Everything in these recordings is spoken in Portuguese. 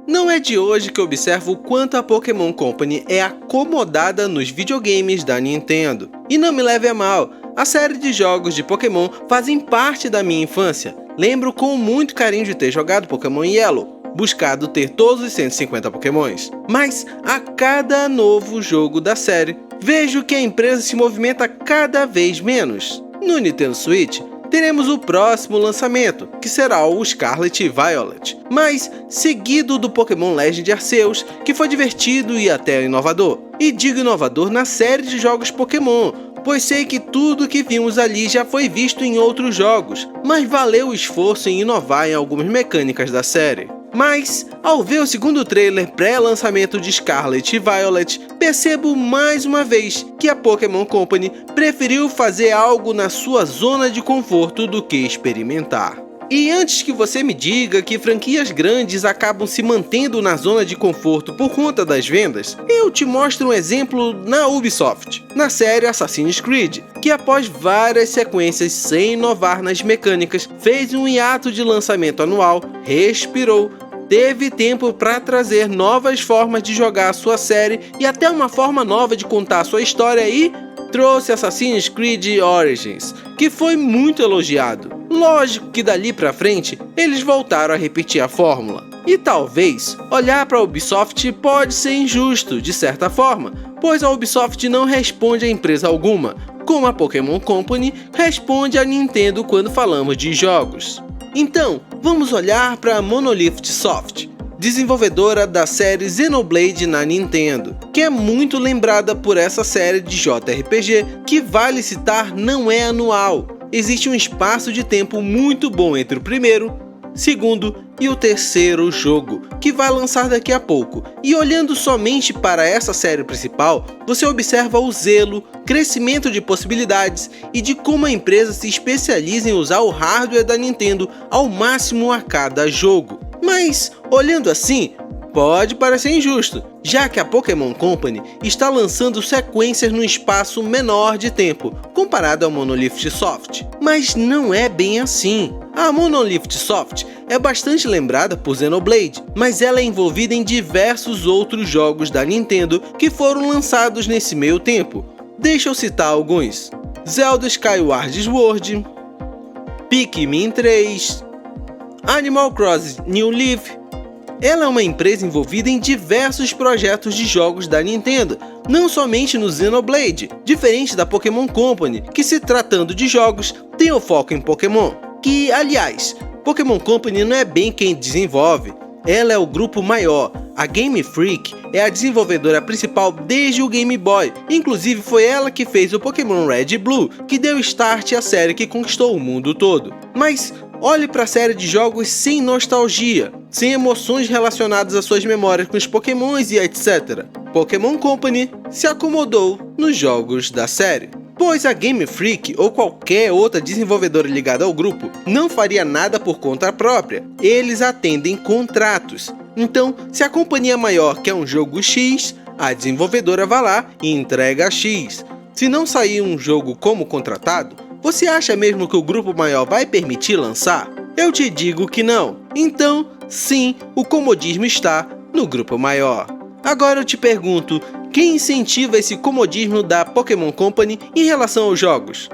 Não é de hoje que observo o quanto a Pokémon Company é acomodada nos videogames da Nintendo. E não me leve a mal, a série de jogos de Pokémon fazem parte da minha infância. Lembro com muito carinho de ter jogado Pokémon Yellow, buscado ter todos os 150 Pokémons. Mas a cada novo jogo da série, vejo que a empresa se movimenta cada vez menos. No Nintendo Switch, teremos o próximo lançamento, que será o Scarlet e Violet, mas seguido do Pokémon Legend Arceus, que foi divertido e até inovador. E digo inovador na série de jogos Pokémon, pois sei que tudo que vimos ali já foi visto em outros jogos, mas valeu o esforço em inovar em algumas mecânicas da série. Mas, ao ver o segundo trailer pré-lançamento de Scarlet e Violet, percebo mais uma vez que a Pokémon Company preferiu fazer algo na sua zona de conforto do que experimentar. E antes que você me diga que franquias grandes acabam se mantendo na zona de conforto por conta das vendas, eu te mostro um exemplo na Ubisoft, na série Assassin's Creed, que após várias sequências sem inovar nas mecânicas, fez um hiato de lançamento anual, respirou, teve tempo para trazer novas formas de jogar a sua série e até uma forma nova de contar a sua história e trouxe Assassin's Creed Origins, que foi muito elogiado. Lógico que dali pra frente, eles voltaram a repetir a fórmula. E talvez, olhar para a Ubisoft pode ser injusto, de certa forma, pois a Ubisoft não responde a empresa alguma, como a Pokémon Company responde à Nintendo quando falamos de jogos. Então, vamos olhar para a Monolith Soft, desenvolvedora da série Xenoblade na Nintendo, que é muito lembrada por essa série de JRPG que, vale citar, não é anual. Existe um espaço de tempo muito bom entre o primeiro, segundo e o terceiro jogo, que vai lançar daqui a pouco. E olhando somente para essa série principal, você observa o zelo, crescimento de possibilidades e de como a empresa se especializa em usar o hardware da Nintendo ao máximo a cada jogo. Mas, olhando assim, pode parecer injusto, já que a Pokémon Company está lançando sequências num espaço menor de tempo, comparado ao Monolith Soft. Mas não é bem assim. A Monolith Soft é bastante lembrada por Xenoblade, mas ela é envolvida em diversos outros jogos da Nintendo que foram lançados nesse meio tempo. Deixa eu citar alguns: Zelda Skyward Sword, Pikmin 3, Animal Crossing New Leaf. Ela é uma empresa envolvida em diversos projetos de jogos da Nintendo, não somente no Xenoblade, diferente da Pokémon Company, que, se tratando de jogos, tem o foco em Pokémon. Que, aliás, Pokémon Company não é bem quem desenvolve, ela é o grupo maior. A Game Freak é a desenvolvedora principal desde o Game Boy, inclusive foi ela que fez o Pokémon Red e Blue, que deu start à série que conquistou o mundo todo. Mas olhe para a série de jogos sem nostalgia, sem emoções relacionadas às suas memórias com os Pokémons e etc. Pokémon Company se acomodou nos jogos da série, pois a Game Freak ou qualquer outra desenvolvedora ligada ao grupo não faria nada por conta própria, eles atendem contratos. Então, se a companhia maior quer um jogo X, a desenvolvedora vai lá e entrega X. Se não sair um jogo como contratado, você acha mesmo que o grupo maior vai permitir lançar? Eu te digo que não. Então, sim, o comodismo está no grupo maior. Agora eu te pergunto, quem incentiva esse comodismo da Pokémon Company em relação aos jogos?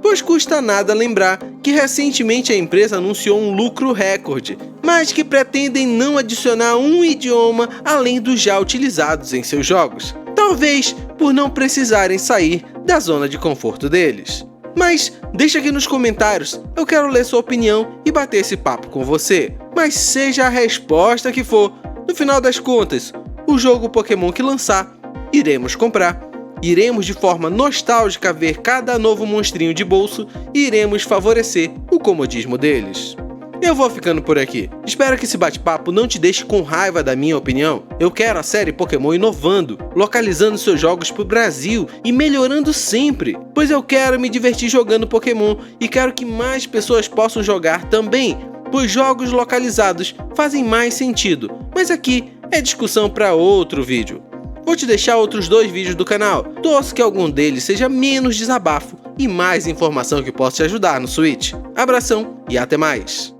Pois custa nada lembrar que recentemente a empresa anunciou um lucro recorde, mas que pretendem não adicionar um idioma além dos já utilizados em seus jogos. Talvez por não precisarem sair da zona de conforto deles. Mas deixa aqui nos comentários, eu quero ler sua opinião e bater esse papo com você. Mas seja a resposta que for, no final das contas, o jogo Pokémon que lançar, iremos comprar. Iremos de forma nostálgica ver cada novo monstrinho de bolso e iremos favorecer o comodismo deles. Eu vou ficando por aqui. Espero que esse bate-papo não te deixe com raiva da minha opinião. Eu quero a série Pokémon inovando, localizando seus jogos pro Brasil e melhorando sempre, pois eu quero me divertir jogando Pokémon e quero que mais pessoas possam jogar também, pois jogos localizados fazem mais sentido, mas aqui é discussão para outro vídeo. Vou te deixar outros 2 vídeos do canal, torço que algum deles seja menos desabafo e mais informação que possa te ajudar no Switch. Abração e até mais!